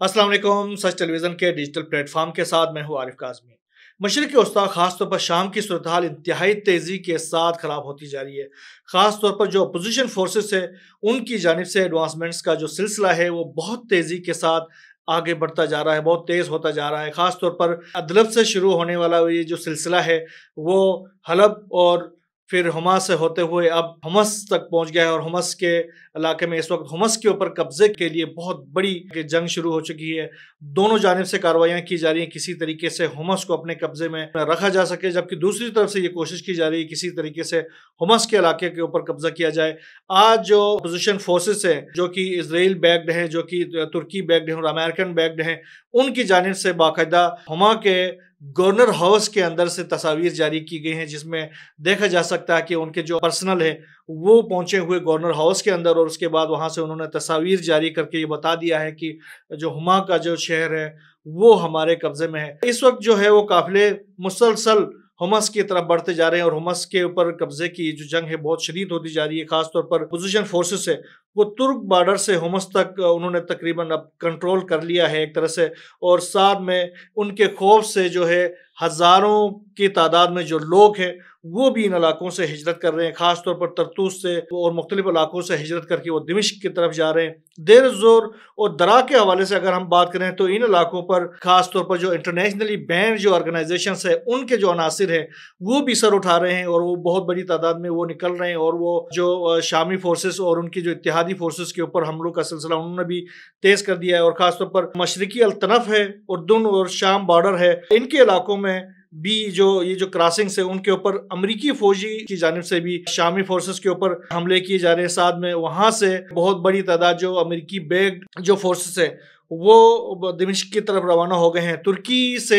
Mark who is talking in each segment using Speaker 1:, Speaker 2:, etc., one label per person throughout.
Speaker 1: अस्सलाम वालेकुम। सच टेलीविज़न के डिजिटल प्लेटफॉर्म के साथ मैं हूँ आरिफ काज़मी। मशरिक़ वस्ता ख़ासतौर पर शाम की सूरत हाल इंतहाई तेज़ी के साथ ख़राब होती जा रही है। ख़ासतौर पर जो अपोजिशन फोर्सेस है उनकी जानिब से एडवांसमेंट्स का जो सिलसिला है वो बहुत तेज़ी के साथ आगे बढ़ता जा रहा है, बहुत तेज़ होता जा रहा है। ख़ासतौर पर अदलब से शुरू होने वाला ये जो सिलसिला है वो हलब और फिर हमा से होते हुए अब हमस तक पहुंच गया है और हमस के इलाके में इस वक्त हमस के ऊपर कब्जे के लिए बहुत बड़ी जंग शुरू हो चुकी है। दोनों जानिब से कार्रवाइयाँ की जा रही हैं किसी तरीके से हमस को अपने कब्जे में रखा जा सके, जबकि दूसरी तरफ से ये कोशिश की जा रही है किसी तरीके से हमस के इलाके के ऊपर कब्जा किया जाए। आज जो अपोजिशन फोर्सेस हैं जो कि इसराइल बैक्ड हैं, जो कि तुर्की बैक्ड हैं और अमेरिकन बैक्ड हैं, उनकी जानिब से बाकायदा हमा के गवर्नर हाउस के अंदर से तस्वीर जारी की गई हैं, जिसमें देखा जा सकता है कि उनके जो पर्सनल है वो पहुंचे हुए गवर्नर हाउस के अंदर और उसके बाद वहां से उन्होंने तस्वीर जारी करके ये बता दिया है कि जो हुमा का जो शहर है वो हमारे कब्जे में है। इस वक्त जो है वो काफिले मुसलसल हमस की तरफ बढ़ते जा रहे हैं और हमस के ऊपर कब्जे की जो जंग है बहुत शदीद होती जा रही है। खासतौर पर अपोजिशन फोर्सेस है वो तुर्क बॉर्डर से हमस तक उन्होंने तकरीबन अब कंट्रोल कर लिया है एक तरह से, और साथ में उनके खौफ से जो है हजारों की तादाद में जो लोग हैं वो भी इन इलाकों से हिजरत कर रहे हैं। खासतौर पर तरतूस से और मुख्तलिफ इलाकों से हिजरत करके वो दिमिश्क की तरफ जा रहे हैं। देर जोर और दरा के हवाले से अगर हम बात करें तो इन इलाकों पर खासतौर पर जो इंटरनेशनली बैंड जो ऑर्गेनाइजेशन है उनके जो अनासिर हैं वो भी सर उठा रहे हैं और वो बहुत बड़ी तादाद में वो निकल रहे हैं और वो जो शामी फोर्सेस और उनकी जो इत्तेहादी फोर्सेस के ऊपर हमलों का सिलसिला उन्होंने भी तेज कर दिया है। और खासतौर पर मशरकी अल्तनफ है, उर्दून और शाम बॉर्डर है, इनके इलाकों में भी जो ये जो क्रॉसिंग्स है उनके ऊपर अमरीकी फौजी की जानिब से भी शामी फोर्सेस के ऊपर हमले किए जा रहे हैं। साथ में वहां से बहुत बड़ी तादाद जो अमरीकी बैक्ड जो फोर्सेस है वो दिमिश्क की तरफ रवाना हो गए हैं। तुर्की से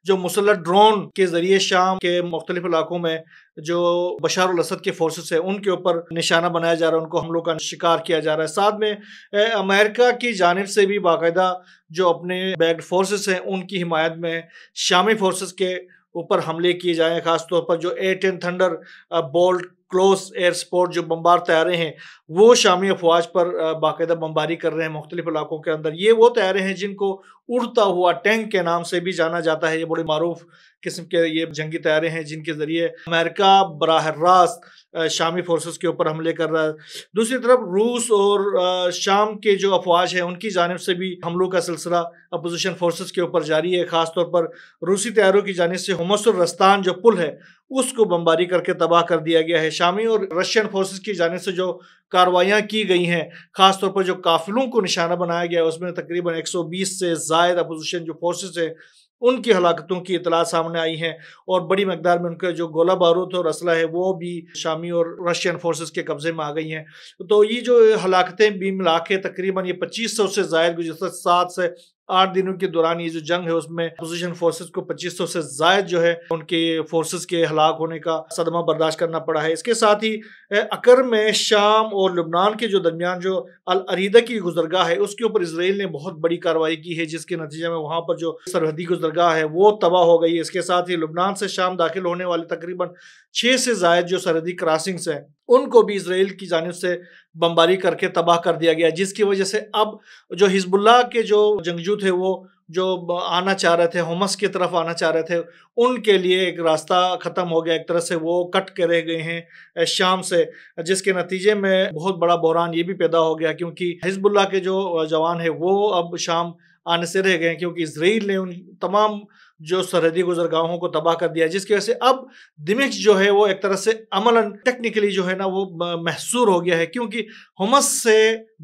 Speaker 1: जो मुसल्लह ड्रोन के जरिए शाम के मुख्तलिफ इलाकों में जो बशार अल असद के फोर्सेस है उनके ऊपर निशाना बनाया जा रहा है, उनको हमलों का शिकार किया जा रहा है। साथ में अमेरिका की जानिब से भी बाकायदा जो अपने बैक्ड फोर्सेस हैं उनकी हिमायत में शामी फोर्सेस के ऊपर हमले किए जाए। खासतौर पर जो A-10 thunder bolt close air support जो बम्बार तैयारे हैं वो शामी अफवाज पर बाकायदा बमबारी कर रहे हैं मुख्तलिफ इलाकों के अंदर। ये वो तैयारे हैं जिनको उड़ता हुआ टैंक के नाम से भी जाना जाता है। ये बड़े मारूफ किस्म के ये जंगी तैयारे हैं जिनके जरिए अमेरिका बराह रास्त शामी फोर्सेस के ऊपर हमले कर रहा है। दूसरी तरफ रूस और शाम के जो अफवाज हैं उनकी जानिब से भी हमलों का सिलसिला अपोजिशन फोर्सेस के ऊपर जारी है। खासतौर पर रूसी तैयारों की जानिब से हुमसुर रस्तान जो पुल है उसको बमबारी करके तबाह कर दिया गया है। शामी और रशियन फोर्सेस की जानिब से जो कार्रवाइयाँ की गई हैं, खासतौर पर जो काफिलों को निशाना बनाया गया है उसमें तकरीबन 120 से जायद अपोजिशन जो फोर्सेस है उनकी हलाकतों की इतला सामने आई हैं और बड़ी मकदार में उनका जो गोला बारूद और असला है वो भी शामी और रशियन फोर्सेस के कब्जे में आ गई हैं। तो ये जो हलाकतें भी मिला के तकरीबन ये 2500 से जायद गुज़श्ता 7 से 8 दिनों के दौरान ये जो जंग है उसमें अपोजिशन फोर्सेस को 2500 से जायद जो है उनके फोर्सेस के हलाक होने का सदमा बर्दाश्त करना पड़ा है। इसके साथ ही अकर में शाम और लुबनान के जो दरमियान जो अल अरीदा की गुजरगाह है उसके ऊपर इसराइल ने बहुत बड़ी कार्रवाई की है, जिसके नतीजे में वहाँ पर जो सरहदी गुजरगाह है वो तबाह हो गई है। इसके साथ ही लुबनान से शाम दाखिल होने वाले तकरीबन 6 से जायद जो सरहदी क्रॉसिंग्स हैं उनको भी इसराइल की जानिब से बमबारी करके तबाह कर दिया गया, जिसकी वजह से अब जो हिजबुल्लाह के जो जंगजू थे वो जो आना चाह रहे थे, हमस की तरफ आना चाह रहे थे, उनके लिए एक रास्ता ख़त्म हो गया। एक तरह से वो कट के रह गए हैं शाम से, जिसके नतीजे में बहुत बड़ा बहरान ये भी पैदा हो गया क्योंकि हिजबुल्लाह के जो जवान है वो अब शाम आने से रह गए क्योंकि इसराइल ने उन तमाम जो सरहदी गुजरगाहों को तबाह कर दिया, जिसकी वजह से अब दिमिश्क जो है वो एक तरह से अमलन टेक्निकली जो है ना वो महसूर हो गया है क्योंकि हमस से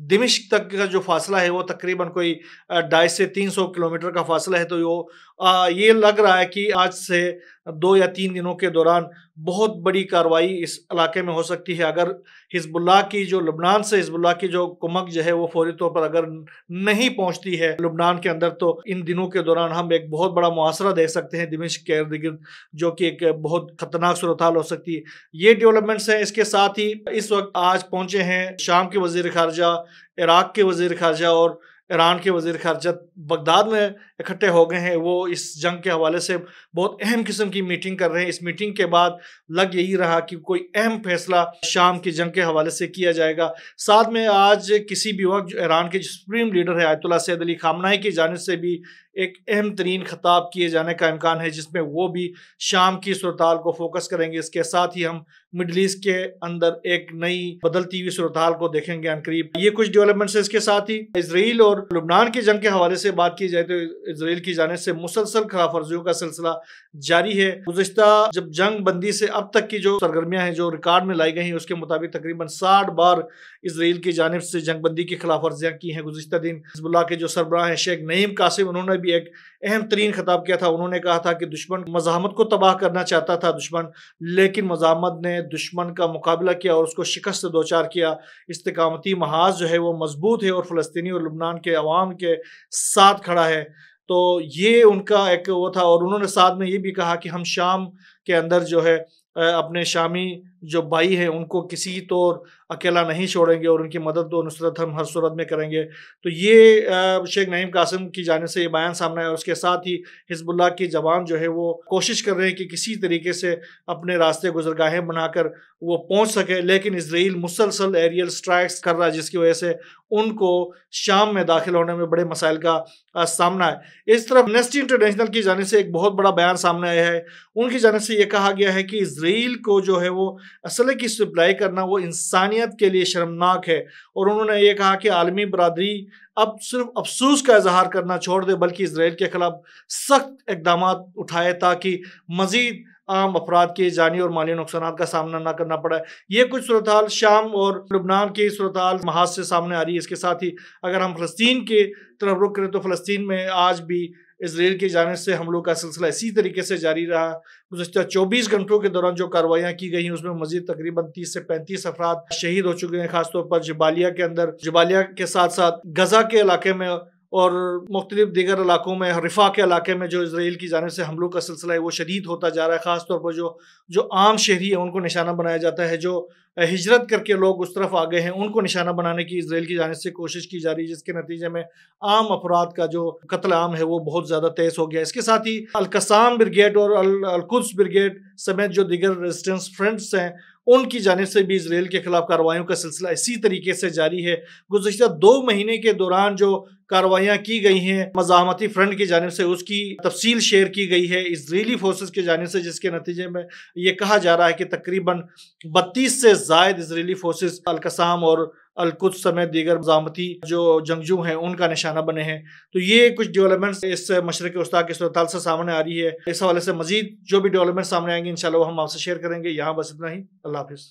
Speaker 1: दिमिश्क तक का जो फासला है वो तकरीबन कोई 250 से 300 किलोमीटर का फासला है। तो ये लग रहा है कि आज से 2 या 3 दिनों के दौरान बहुत बड़ी कार्रवाई इस इलाके में हो सकती है अगर हिजबुल्लाह की जो लुबनान से हिजबुल्लाह की जो कुमक जो है वो फौरी तौर पर अगर नहीं पहुंचती है लुबनान के अंदर, तो इन दिनों के दौरान हम एक बहुत बड़ा मुआसरा देख सकते हैं दिमिश्क के इर्द गिर्द, जो कि एक बहुत खतरनाक सूरत हाल हो सकती है। ये डेवलपमेंट्स हैं। इसके साथ ही इस वक्त आज पहुंचे हैं शाम के वजीर खारजा, इराक के वजीर खारजा और ईरान के वज़ीर ख़ारजा बगदाद में इकट्ठे हो गए हैं। वो इस जंग के हवाले से बहुत अहम किस्म की मीटिंग कर रहे हैं। इस मीटिंग के बाद लग यही रहा कि कोई अहम फैसला शाम की जंग के हवाले से किया जाएगा। साथ में आज किसी भी वक्त ईरान के सुप्रीम लीडर है आयतुल्लाह सैयद अली खामनाई की जानिब से भी एक अहम तरीन खिताब किए जाने का इम्कान है, जिसमें वो भी शाम की सूरत-हाल को फोकस करेंगे। इसके साथ ही हम मिडल ईस्ट के अंदर एक नई बदलती हुई सूरत-हाल को देखेंगे अनकरीब। ये कुछ डेवलपमेंट्स है। इसके साथ ही इसराइल और लुबनान की जंग के हवाले से बात की जाए तो इसराइल की जानिब से मुसलसल खिलाफ वर्जियों का सिलसिला जारी है। गुज़िश्ता जब जंग बंदी से अब तक की जो सरगर्मियाँ हैं जो रिकॉर्ड में लाई गई हैं, उसके मुताबिक तकरीबन 60 बार इसराइल की जानिब से जंग बंदी की खिलाफ वर्जियाँ की हैं। गुज़िश्ता दिन हिज़्बुल्लाह के जो सरबराह हैं शेख नईम कासिम, उन्होंने भी एक अहम तरीन खिताब किया था। उन्होंने कहा था कि दुश्मन मज़ाहमत को तबाह करना चाहता था दुश्मन, लेकिन मज़ाहमत ने दुश्मन का मुकाबला किया और उसको शिकस्त से दो चार किया। इस्तिकामती महाज जो है वो मजबूत है और फ़लस्तीनी और लुबनान के अवाम के साथ खड़ा है। तो ये उनका एक वो था। और उन्होंने साथ में ये भी कहा कि हम शाम के अंदर जो है अपने शामी जो भाई हैं उनको किसी तौर अकेला नहीं छोड़ेंगे और उनकी मदद व नुसरत हम हर सूरत में करेंगे। तो ये शेख नईम कासिम की जानिब से ये बयान सामने आया। और उसके साथ ही हिज़्बुल्लाह की जवान जो है वो कोशिश कर रहे हैं कि किसी तरीके से अपने रास्ते गुजरगाहें बनाकर वो पहुँच सके, लेकिन इसराइल मुसलसल एरियल स्ट्राइक्स कर रहा है, जिसकी वजह से उनको शाम में दाखिल होने में बड़े मसाइल का सामना है। इस तरफ एमनेस्टी इंटरनेशनल की जानिब से एक बहुत बड़ा बयान सामने आया है। उनकी जानिब से ये कहा गया है कि इसराइल को जो है वो असले की सप्लाई करना वो इंसानियत के लिए शर्मनाक है। और उन्होंने ये कहा कि आलमी बरादरी अब सिर्फ अफसोस का इजहार करना छोड़ दे, बल्कि इसराइल के खिलाफ सख्त इकदाम उठाए ताकि मजीद आम अफराद के जानी और माली नुकसान का सामना न करना पड़ा। ये कुछ सूरत हाल शाम और लुबनान की सूरत हाल महाज से सामने आ रही है। इसके साथ ही अगर हम फ़लस्तीन के तरफ रुख करें तो फ़लस्तीन में आज भी इसराइल की जानिब से हमलों का सिलसिला इसी तरीके से जारी रहा। गुज़िश्ता 24 घंटों के दौरान जो कार्रवाइयाँ की गई हैं उसमें मजीद तकरीबन 30 से 35 अफराद शहीद हो चुके हैं, खासतौर पर जबालिया के अंदर। जबालिया के साथ साथ गजा के इलाके में और मुख्तलिफ दीगर इलाकों में, रिफा के इलाके में जो इसराइल की जानिब से हमलों का सिलसिला है वो शदीद होता जा रहा है। ख़ासतौर पर जो आम शहरी है उनको निशाना बनाया जाता है। जो हिजरत करके लोग उस तरफ आ गए हैं उनको निशाना बनाने की इसराइल की जानिब से कोशिश की जा रही है, जिसके नतीजे में आम अफराद का जो कत्ल आम है वो बहुत ज़्यादा तेज़ हो गया। इसके साथ ही अल-कसाम ब्रिगेड और अल-कुद्स ब्रिगेड समेत जो दीगर रेजिस्टेंस फ्रंट्स हैं उनकी जानिब से भी इसराइल के खिलाफ कार्रवाइयों का सिलसिला इसी तरीके से जारी है। गुज़िश्ता 2 महीने के दौरान जो कार्रवाइयाँ की गई हैं मज़ाहमती फ्रंट की जानिब से, उसकी तफसील शेयर की गई है इसराइली फोर्सेस की जानिब से, जिसके नतीजे में ये कहा जा रहा है कि तकरीबन 32 से ज़ायद इसराइली फोर्सेस अल-कसाम और अल-कुद्स समेत दीगर मज़ाहमती जो जंगजू हैं उनका निशाना बने हैं। तो ये कुछ डेवलपमेंट्स इस मशरिक़ वस्ता की सूरत हाल से सामने आ रही है। इस हवाले से मज़ीद जो भी डेवलपमेंट सामने आएंगे इंशाअल्लाह वो हम आपसे शेयर करेंगे। यहाँ बस इतना ही। अल्लाह हाफ़िज़।